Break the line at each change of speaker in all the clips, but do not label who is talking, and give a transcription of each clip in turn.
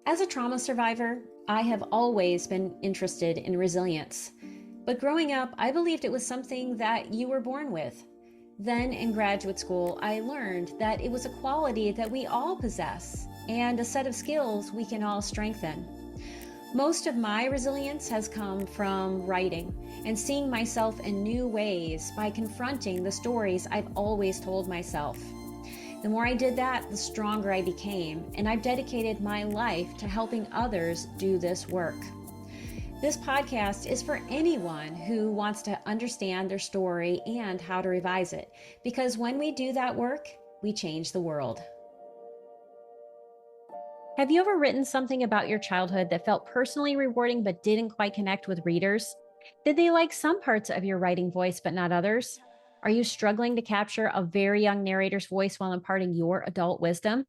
As a trauma survivor, I have always been interested in resilience. But growing up, I believed it was something that you were born with. Then in graduate school, I learned that it was a quality that we all possess and a set of skills we can all strengthen. Most of my resilience has come from writing and seeing myself in new ways by confronting the stories I've always told myself. The more I did that, the stronger I became, and I've dedicated my life to helping others do this work. This podcast is for anyone who wants to understand their story and how to revise it, because when we do that work, we change the world. Have you ever written something about your childhood that felt personally rewarding but didn't quite connect with readers? Did they like some parts of your writing voice but not others? Are you struggling to capture a very young narrator's voice while imparting your adult wisdom?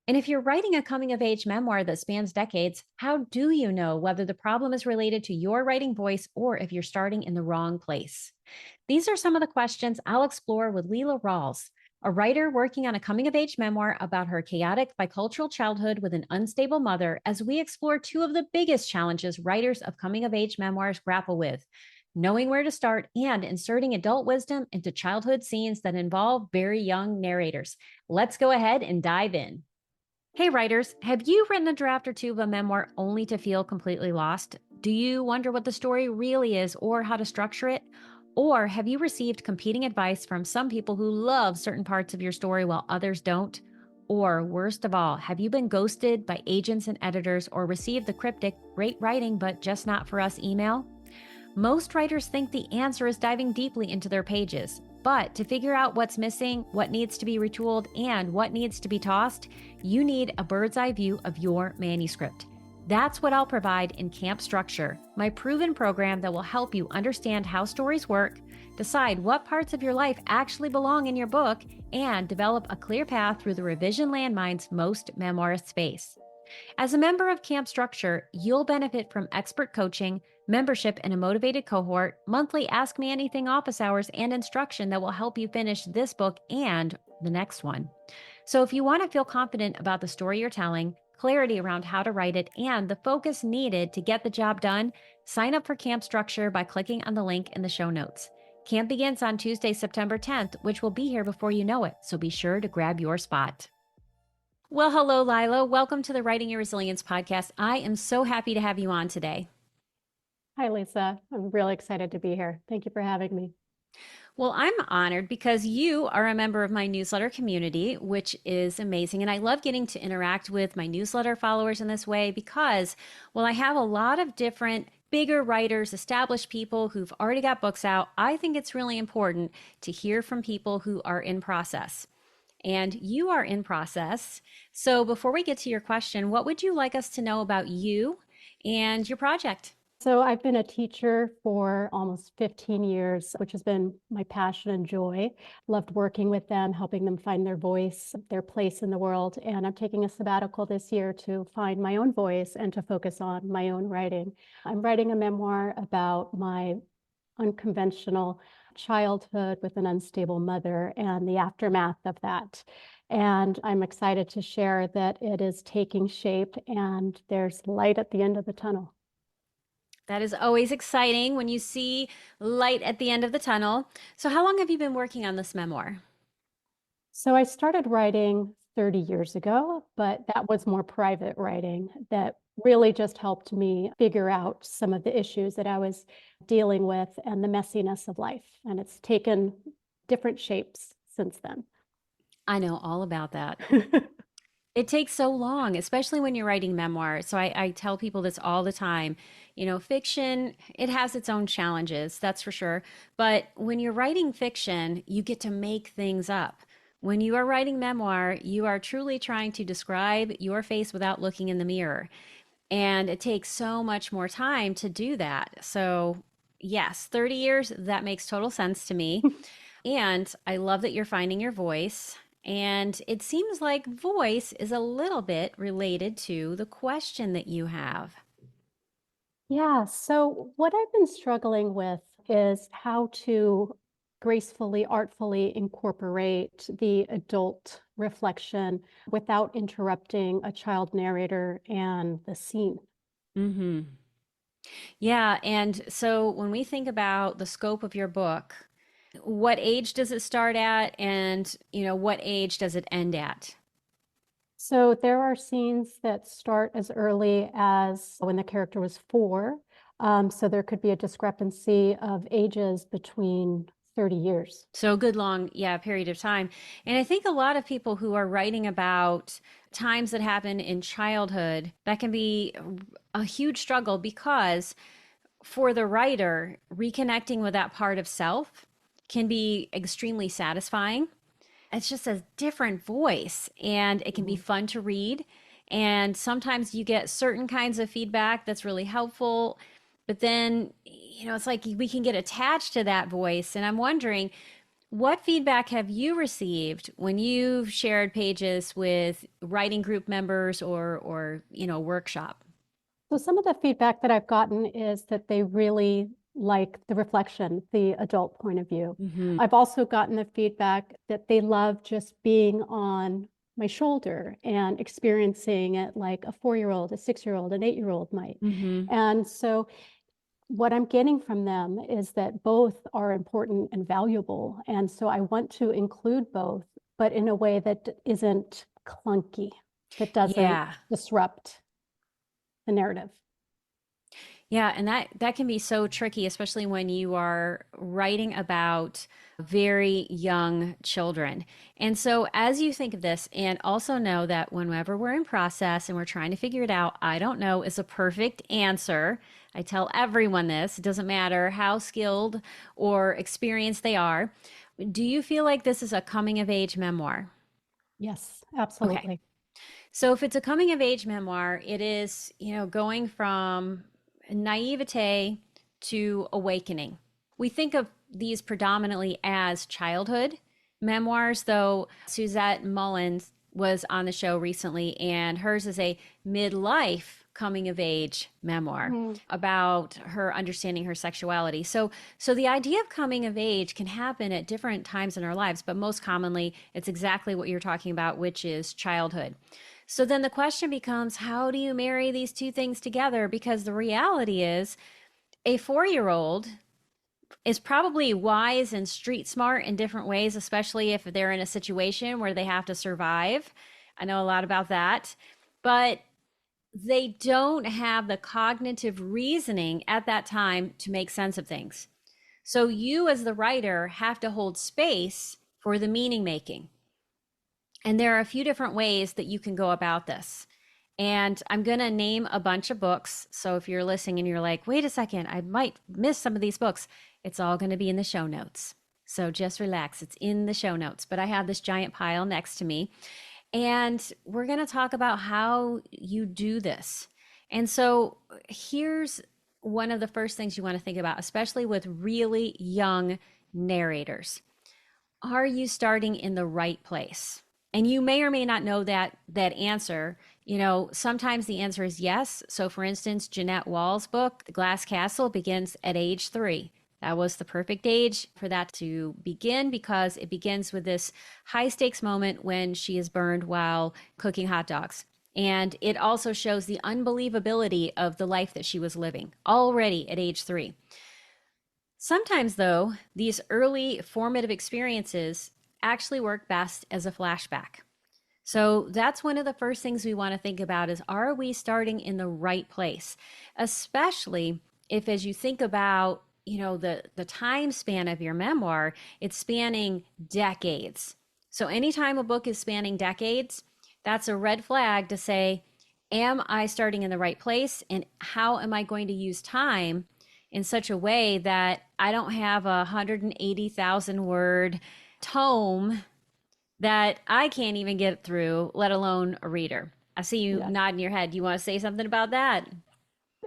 And if you're writing a coming of age memoir that spans decades, how do you know whether the problem is related to your writing voice or if you're starting in the wrong place? These are some of the questions I'll explore with Laila Rall, a writer working on a coming of age memoir about her chaotic bicultural childhood with an unstable mother, as we explore two of the biggest challenges writers of coming of age memoirs grapple with: knowing where to start and inserting adult wisdom into childhood scenes that involve very young narrators. Let's go ahead and dive in. Hey, writers, have you written a draft or two of a memoir only to feel completely lost? Do you wonder what the story really is or how to structure it? Or have you received competing advice from some people who love certain parts of your story while others don't? Or worst of all, have you been ghosted by agents and editors or received the cryptic, great writing, but just not for us email? Most writers think the answer is diving deeply into their pages. But to figure out what's missing, what needs to be retooled, and what needs to be tossed, you need a bird's eye view of your manuscript. That's what I'll provide in Camp Structure, my proven program that will help you understand how stories work, decide what parts of your life actually belong in your book, and develop a clear path through the revision landmines most memoirists face. As a member of Camp Structure, you'll benefit from expert coaching, membership in a motivated cohort, monthly Ask Me Anything office hours, and instruction that will help you finish this book and the next one. So if you want to feel confident about the story you're telling, clarity around how to write it, and the focus needed to get the job done, sign up for Camp Structure by clicking on the link in the show notes. Camp begins on Tuesday, September 10th, which will be here before you know it, so be sure to grab your spot. Well, hello, Laila. Welcome to the Writing Your Resilience podcast. I am so happy to have you on today.
Hi, Lisa. I'm really excited to be here. Thank you for having me.
Well, I'm honored because you are a member of my newsletter community, which is amazing. And I love getting to interact with my newsletter followers in this way because, well, I have a lot of different bigger writers, established people who've already got books out. I think it's really important to hear from people who are in process. And you are in process. So before we get to your question, what would you like us to know about you and your project?
So I've been a teacher for almost 15 years, which has been my passion and joy. Loved working with them, helping them find their voice, their place in the world. And I'm taking a sabbatical this year to find my own voice and to focus on my own writing. I'm writing a memoir about my unconventional childhood with an unstable mother and the aftermath of that. And I'm excited to share that it is taking shape and there's light at the end of the tunnel.
That is always exciting when you see light at the end of the tunnel. So, how long have you been working on this memoir?
So I started writing 30 years ago, but that was more private writing that really just helped me figure out some of the issues that I was dealing with and the messiness of life. And it's taken different shapes since then.
I know all about that. It takes so long, especially when you're writing memoir. So I tell people this all the time. You know, fiction, it has its own challenges, that's for sure. But when you're writing fiction, you get to make things up. When you are writing memoir, you are truly trying to describe your face without looking in the mirror. And it takes so much more time to do that. So, yes, 30 years, that makes total sense to me. And I love that you're finding your voice. And it seems like voice is a little bit related to the question that you have.
Yeah, so what I've been struggling with is how to gracefully, artfully incorporate the adult reflection without interrupting a child narrator and the scene.
Mm-hmm. Yeah. And so when we think about the scope of your book, what age does it start at? And, what age does it end at?
So there are scenes that start as early as when the character was 4. So there could be a discrepancy of ages between 30 years.
So a good long, yeah, period of time. And I think a lot of people who are writing about times that happen in childhood, that can be a huge struggle because for the writer, reconnecting with that part of self can be extremely satisfying. It's just a different voice and it can be
Mhm.
fun to read. And sometimes you get certain kinds of feedback that's really helpful. But then, it's like we can get attached to that voice. And I'm wondering, what feedback have you received when you've shared pages with writing group members or workshop?
So some of the feedback that I've gotten is that they really like the reflection, the adult point of view.
Mm-hmm.
I've also gotten the feedback that they love just being on my shoulder and experiencing it like a 4-year-old, a 6-year-old, an 8-year-old might.
Mm-hmm.
And so what I'm getting from them is that both are important and valuable. And so I want to include both, but in a way that isn't clunky, that doesn't
Yeah.
disrupt the narrative.
Yeah, and that can be so tricky, especially when you are writing about very young children. And so as you think of this, and also know that whenever we're in process and we're trying to figure it out, I don't know is a perfect answer. I tell everyone this, it doesn't matter how skilled or experienced they are. Do you feel like this is a coming of age memoir?
Yes,
Okay.
absolutely.
So if it's a coming of age memoir, it is, going from naivete to awakening. We think of these predominantly as childhood memoirs, though Suzette Mullins was on the show recently, and hers is a midlife coming of age memoir
Mm.
about her understanding her sexuality. So the idea of coming of age can happen at different times in our lives, but most commonly it's exactly what you're talking about, which is childhood. So then the question becomes, how do you marry these two things together? Because the reality is, a 4-year-old is probably wise and street smart in different ways, especially if they're in a situation where they have to survive. I know a lot about that. But they don't have the cognitive reasoning at that time to make sense of things. So you, as the writer, have to hold space for the meaning making. And there are a few different ways that you can go about this. And I'm going to name a bunch of books. So if you're listening and you're like, wait a second, I might miss some of these books, it's all going to be in the show notes. So just relax, it's in the show notes. But I have this giant pile next to me. And we're going to talk about how you do this. And so here's one of the first things you want to think about, especially with really young narrators. Are you starting in the right place? And you may or may not know that answer. Sometimes the answer is yes. So for instance, Jeannette Wall's book, The Glass Castle, begins at age 3. That was the perfect age for that to begin because it begins with this high stakes moment when she is burned while cooking hot dogs. And it also shows the unbelievability of the life that she was living already at age 3. Sometimes, though, these early formative experiences actually work best as a flashback. So that's one of the first things we want to think about is, are we starting in the right place? Especially if, as you think about, the time span of your memoir, it's spanning decades. So anytime a book is spanning decades, that's a red flag to say, am I starting in the right place? And how am I going to use time in such a way that I don't have a 180,000 word tome that I can't even get through, let alone a reader? I see you
Yeah,
nodding your head. You want to say something about that?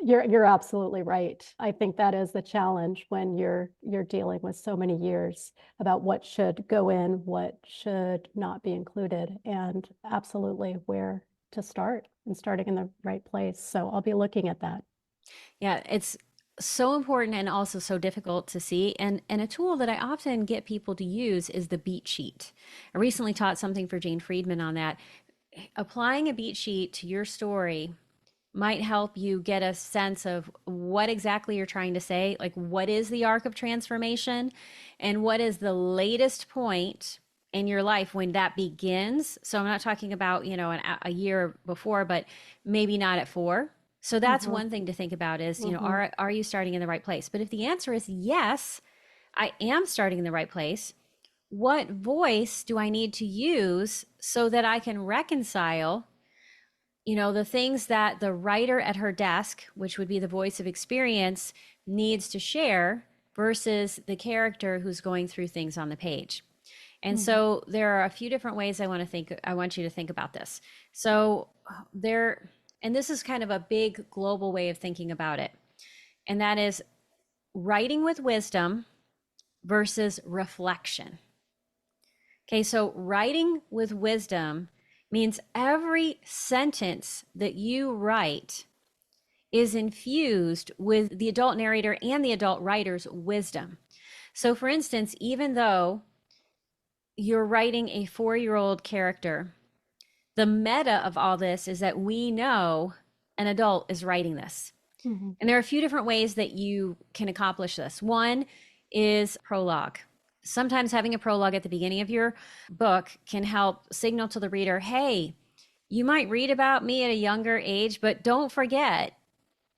you're absolutely right. I think that is the challenge when you're dealing with so many years about what should go in, what should not be included, and absolutely where to start and starting in the right place. So I'll be looking at that.
Yeah, it's So important and also so difficult to see. And a tool that I often get people to use is the beat sheet. I recently taught something for Jane Friedman on that. Applying a beat sheet to your story might help you get a sense of what exactly you're trying to say, like what is the arc of transformation and what is the latest point in your life when that begins. So I'm not talking about, a year before, but maybe not at 4. So that's
Mm-hmm.
one thing to think about is,
Mm-hmm.
are you starting in the right place? But if the answer is yes, I am starting in the right place, what voice do I need to use so that I can reconcile, the things that the writer at her desk, which would be the voice of experience, needs to share versus the character who's going through things on the page. And
Mm-hmm.
so there are a few different ways I want you to think about this. So there, and this is kind of a big global way of thinking about it. And that is writing with wisdom versus reflection. Okay, so writing with wisdom means every sentence that you write is infused with the adult narrator and the adult writer's wisdom. So, for instance, even though you're writing a 4-year-old character, the meta of all this is that we know an adult is writing this.
Mm-hmm.
And there are a few different ways that you can accomplish this. One is prologue. Sometimes having a prologue at the beginning of your book can help signal to the reader, hey, you might read about me at a younger age, but don't forget,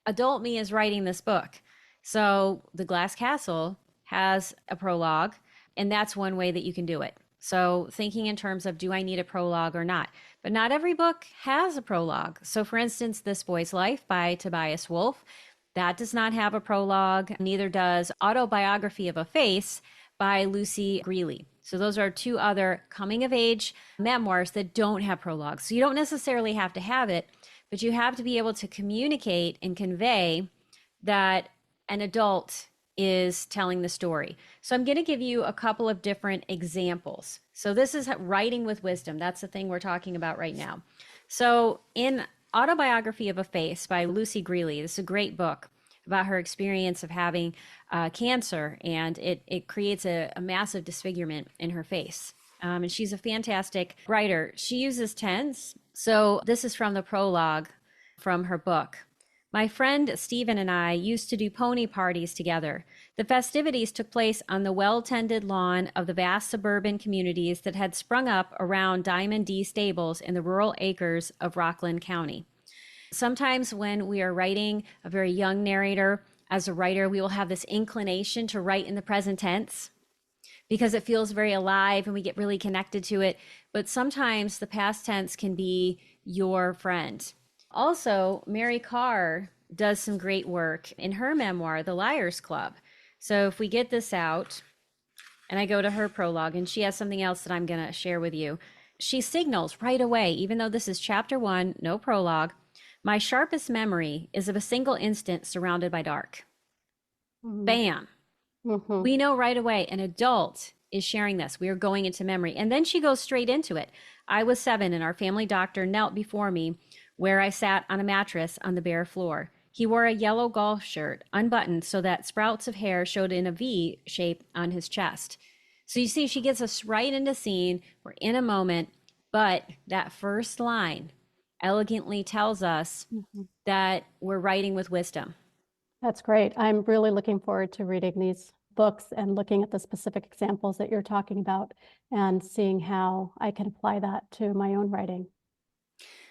adult me is writing this book. So the Glass Castle has a prologue, and that's one way that you can do it. So thinking in terms of, do I need a prologue or not? But not every book has a prologue. So for instance, This Boy's Life by Tobias Wolff, that does not have a prologue. Neither does Autobiography of a Face by Lucy Grealy. So those are 2 other coming of age memoirs that don't have prologues. So you don't necessarily have to have it, but you have to be able to communicate and convey that an adult is telling the story. So I'm going to give you a couple of different examples. So this is writing with wisdom. That's the thing we're talking about right now. So in Autobiography of a Face by Lucy Grealy, this is a great book about her experience of having cancer, and it creates a massive disfigurement in her face. And she's a fantastic writer. She uses tense. So this is from the prologue from her book. My friend Stephen and I used to do pony parties together. The festivities took place on the well-tended lawn of the vast suburban communities that had sprung up around Diamond D stables in the rural acres of Rockland County. Sometimes when we are writing a very young narrator, as a writer, we will have this inclination to write in the present tense because it feels very alive and we get really connected to it. But sometimes the past tense can be your friend. Also, Mary Karr does some great work in her memoir, The Liars Club. So if we get this out and I go to her prologue, and she has something else that I'm going to share with you, she signals right away, even though this is chapter 1, no prologue, my sharpest memory is of a single instant surrounded by dark.
Mm-hmm.
Bam.
Mm-hmm.
We know right away an adult is sharing this. We are going into memory. And then she goes straight into it. I was 7 and our family doctor knelt before me where I sat on a mattress on the bare floor. He wore a yellow golf shirt, unbuttoned so that sprouts of hair showed in a V shape on his chest. So you see, she gets us right into scene. We're in a moment, but that first line elegantly tells us
Mm-hmm.
that we're writing with wisdom.
That's great. I'm really looking forward to reading these books and looking at the specific examples that you're talking about and seeing how I can apply that to my own writing.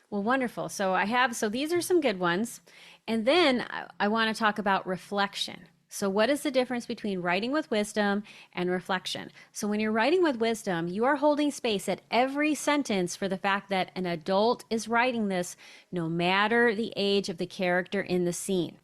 Well, wonderful. So these are some good ones. And then I want to talk about reflection. So what is the difference between writing with wisdom and reflection? So when you're writing with wisdom, you are holding space at every sentence for the fact that an adult is writing this no matter the age of the character in the scene.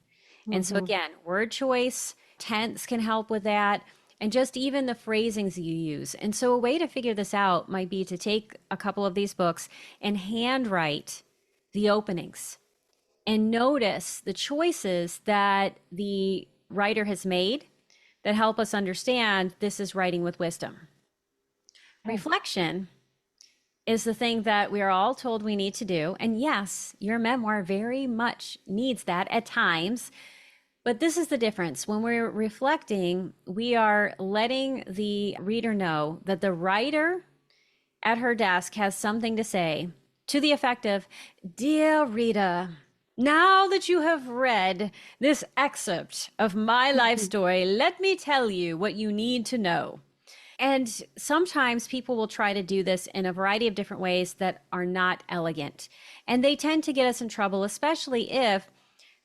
And so
Mm-hmm.
again, word choice, tense can help with that, and just even the phrasings you use. And so a way to figure this out might be to take a couple of these books and handwrite the openings and notice the choices that the writer has made that help us understand this is writing with wisdom.
Okay.
Reflection is the thing that we are all told we need to do. And yes, your memoir very much needs that at times. But this is the difference. When we're reflecting, we are letting the reader know that the writer at her desk has something to say to the effect of, Dear reader, now that you have read this excerpt of my life
Mhm.
story, let me tell you what you need to know. And sometimes people will try to do this in a variety of different ways that are not elegant. And they tend to get us in trouble, especially if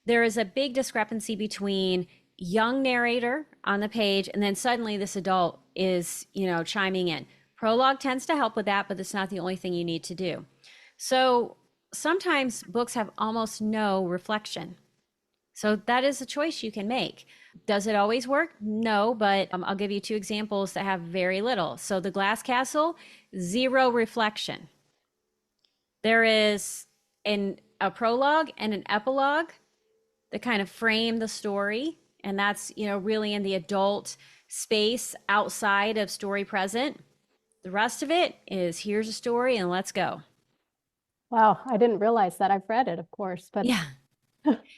there is a big discrepancy between young narrator on the page and then suddenly this adult is, chiming in. Prologue tends to help with that, but it's not the only thing you need to do. So sometimes books have almost no reflection. So that is a choice you can make. Does it always work? No, but I'll give you two examples that have very little. So The Glass Castle, zero reflection. There is a prologue and an epilogue that kind of frame the story. And that's, really in the adult space outside of story present. The rest of it is here's a story and let's go.
Wow, I didn't realize that. I've read it, of course, but
Yeah.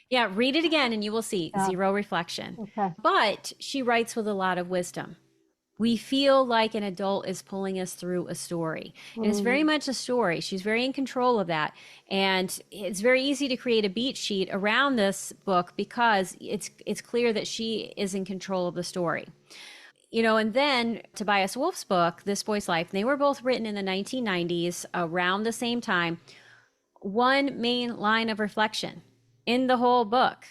Yeah. Read it again and you will see
yeah,
zero reflection.
okay.
But she writes with a lot of wisdom. We feel like an adult is pulling us through a story. And it's very
Mm,
much a story. She's very in control of that. And it's very easy to create a beat sheet around this book because it's clear that she is in control of the story. And then Tobias Wolff's book, This Boy's Life, they were both written in the 1990s around the same time. One main line of reflection in the whole book.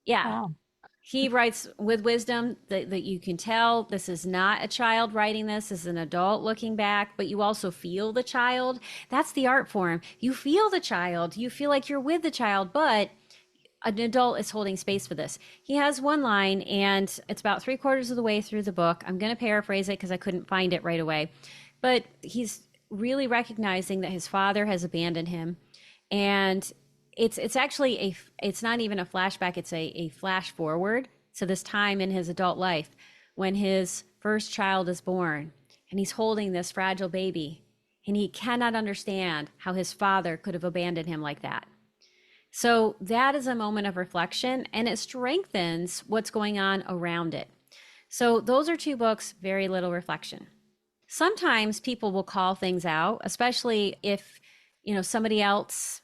Yeah.
wow.
He writes with wisdom that you can tell this is not a child writing this is an adult looking back, but you also feel the child. That's the art form. You feel the child. You feel like you're with the child, but an adult is holding space for this. He has one line, and it's about 3/4 of the way through the book. I'm going to paraphrase it because I couldn't find it right away. But he's really recognizing that his father has abandoned him. And it's actually it's not even a flashback, it's a flash forward to this time in his adult life when his first child is born and he's holding this fragile baby and he cannot understand how his father could have abandoned him like that. So that is a moment of reflection and it strengthens what's going on around it. So those are two books, very little reflection. Sometimes people will call things out, especially if, somebody else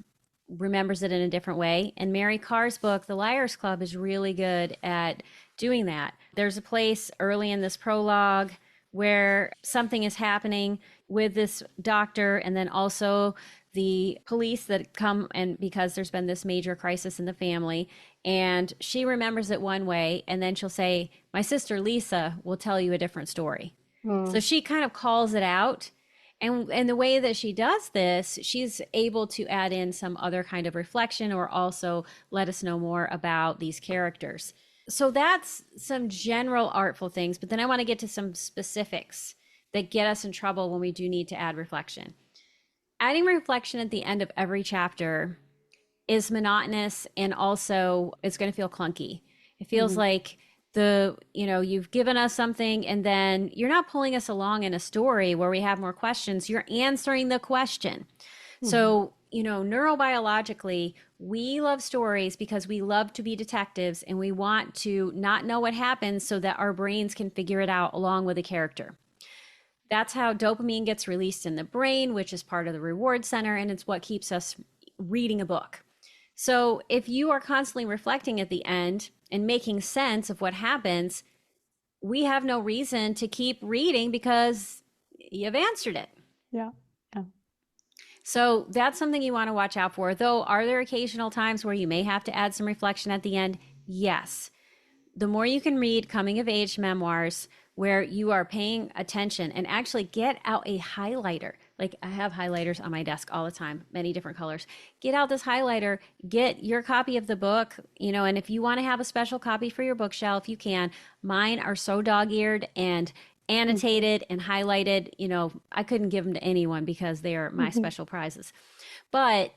remembers it in a different way. And Mary Karr's book, The Liars Club, is really good at doing that. There's a place early in this prologue where something is happening with this doctor and then also the police that come and because there's been this major crisis in the family and she remembers it one way and then she'll say, my sister Lisa will tell you a different story. So
Mm,
she kind of calls it out. And the way that she does this, she's able to add in some other kind of reflection or also let us know more about these characters. So that's some general artful things, but then I want to get to some specifics that get us in trouble when we do need to add reflection. Adding reflection at the end of every chapter is monotonous and also it's going to feel clunky. It feels
mhm,
like you've given us something and then you're not pulling us along in a story where we have more questions. You're answering the question.
mhm,
So, neurobiologically, we love stories because we love to be detectives and we want to not know what happens so that our brains can figure it out along with the character. That's how dopamine gets released in the brain, which is part of the reward center, and it's what keeps us reading a book. So if you are constantly reflecting at the end and making sense of what happens, we have no reason to keep reading because you've answered it.
yeah, yeah.
So that's something you want to watch out for. Though, are there occasional times where you may have to add some reflection at the end? Yes. The more you can read coming of age memoirs where you are paying attention and actually get out a highlighter. Like I have highlighters on my desk all the time, many different colors. Get out this highlighter, get your copy of the book, and if you want to have a special copy for your bookshelf, you can. Mine are so dog-eared and
Mhm,
annotated and highlighted. I couldn't give them to anyone because they are my
mhm,
special prizes. But,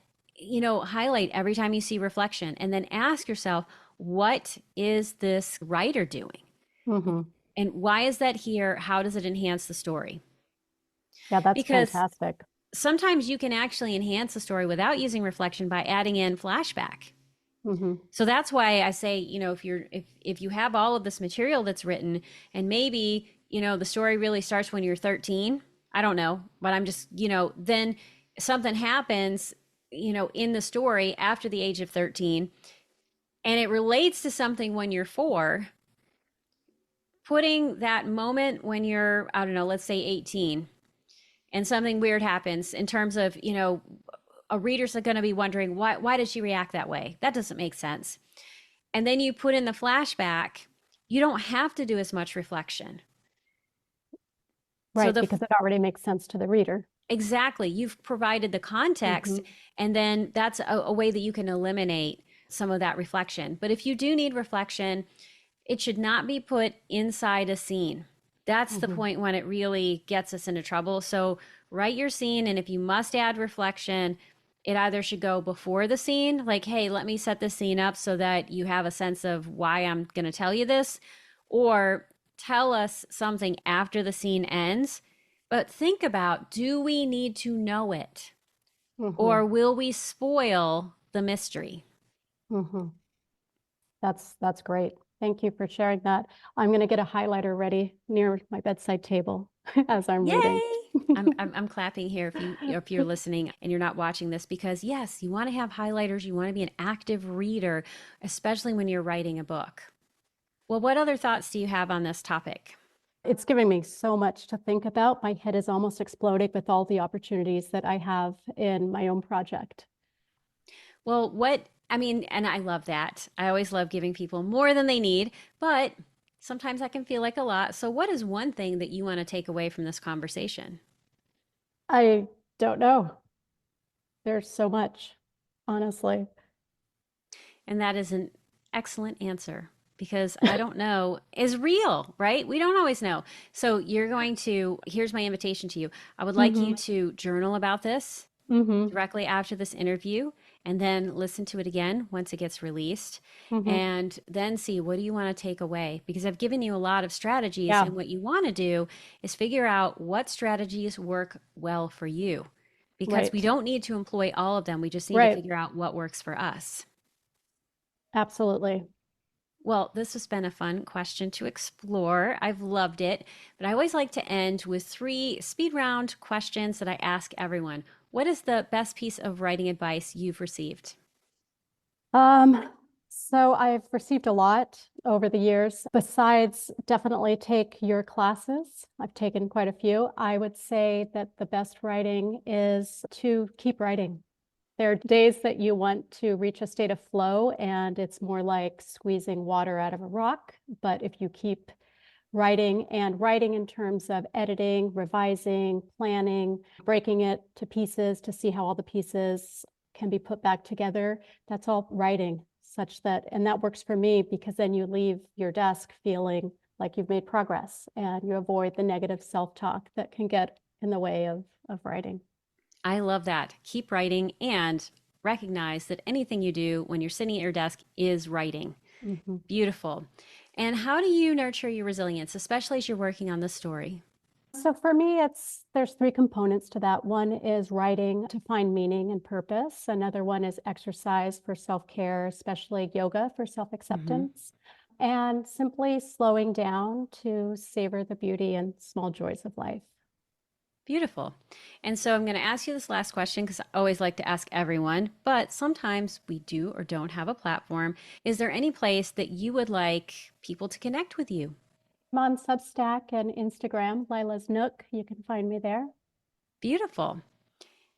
highlight every time you see reflection and then ask yourself, what is this writer doing?
mhm.
And why is that here? How does it enhance the story?
Yeah, that's
Because
fantastic.
sometimes you can actually enhance the story without using reflection by adding in flashback.
Mm-hmm.
So that's why I say, if you have all of this material that's written, and maybe, the story really starts when you're 13, I don't know, but I'm just, then something happens, in the story after the age of 13, and it relates to something when you're 4, putting that moment when you're, I don't know, let's say 18, and something weird happens in terms of, a reader's going to be wondering, why did she react that way? That doesn't make sense. And then you put in the flashback, you don't have to do as much reflection. So
Right, because it already makes sense to the reader.
exactly, you've provided the context,
Mm-hmm.
and then that's a way that you can eliminate some of that reflection. But if you do need reflection, it should not be put inside a scene. That's the
Mm-hmm.
point when it really gets us into trouble. So write your scene, and if you must add reflection, it either should go before the scene, like, hey, let me set this scene up so that you have a sense of why I'm going to tell you this, or tell us something after the scene ends. But think about, do we need to know it?
Mm-hmm.
Or will we spoil the mystery?
Mm-hmm. That's great. Thank you for sharing that. I'm going to get a highlighter ready near my bedside table as I'm reading.
Yay! I'm clapping here if you're listening and you're not watching this, because yes, you want to have highlighters, you want to be an active reader, especially when you're writing a book. Well, what other thoughts do you have on this topic?
It's giving me so much to think about. My head is almost exploding with all the opportunities that I have in my own project.
Well, and I love that. I always love giving people more than they need, but sometimes that can feel like a lot. So, what is one thing that you want to take away from this conversation?
I don't know. There's so much, honestly.
And that is an excellent answer, because I don't know is real, right? We don't always know. So, here's my invitation to you. I would like you
Mm-hmm.
to journal about this
Mm-hmm.
directly after this interview, and then listen to it again once it gets released,
Mm-hmm.
and then see, what do you want to take away, because I've given you a lot of strategies,
Yeah,
and what you want to do is figure out what strategies work well for you, because we
right.
don't need to employ all of them, we just need to
Right.
figure out what works for us.
Absolutely.
Well, this has been a fun question to explore. I've loved it. But I always like to end with 3 speed round questions that I ask everyone. What is the best piece of writing advice you've received?
Um, so I've received a lot over the years. Besides, definitely take your classes. I've taken quite a few. I would say that the best writing is to keep writing. There are days that you want to reach a state of flow, and it's more like squeezing water out of a rock. But if you keep writing, and writing in terms of editing, revising, planning, breaking it to pieces to see how all the pieces can be put back together, that's all writing, such that, and that works for me because then you leave your desk feeling like you've made progress and you avoid the negative self-talk that can get in the way of writing.
I love that. Keep writing, and recognize that anything you do when you're sitting at your desk is writing.
Mm-hmm.
Beautiful. And how do you nurture your resilience, especially as you're working on the story?
So for me, there's 3 components to that. One is writing to find meaning and purpose. Another one is exercise for self-care, especially yoga for
Mm-hmm.
self-acceptance, and simply slowing down to savor the beauty and small joys of life.
Beautiful. And so I'm going to ask you this last question, because I always like to ask everyone, but sometimes we do or don't have a platform. Is there any place that you would like people to connect with you?
I'm on Substack and Instagram, Lila's Nook. You can find me there.
Beautiful.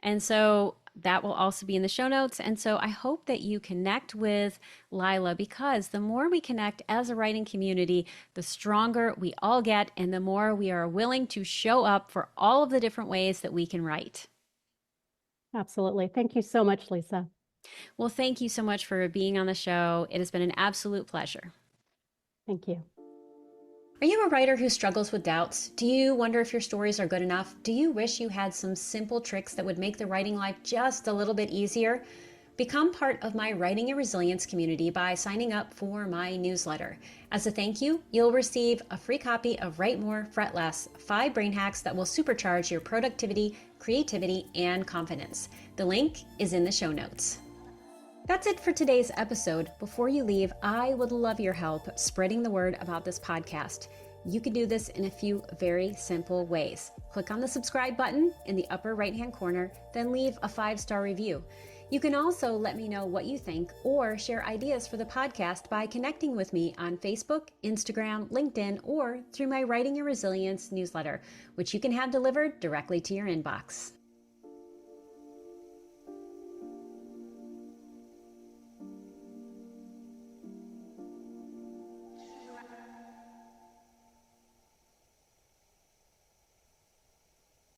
And so that will also be in the show notes. And so I hope that you connect with Laila, because the more we connect as a writing community, the stronger we all get, and the more we are willing to show up for all of the different ways that we can write.
Absolutely. Thank you so much, Lisa.
Well, thank you so much for being on the show. It has been an absolute pleasure.
Thank you.
Are you a writer who struggles with doubts? Do you wonder if your stories are good enough? Do you wish you had some simple tricks that would make the writing life just a little bit easier? Become part of my Writing and Resilience community by signing up for my newsletter. As a thank you, you'll receive a free copy of Write More, Fret Less, 5 brain hacks that will supercharge your productivity, creativity, and confidence. The link is in the show notes. That's it for today's episode. Before you leave, I would love your help spreading the word about this podcast. You can do this in a few very simple ways. Click on the subscribe button in the upper right-hand corner, then leave a 5-star review. You can also let me know what you think or share ideas for the podcast by connecting with me on Facebook, Instagram, LinkedIn, or through my Writing Your Resilience newsletter, which you can have delivered directly to your inbox.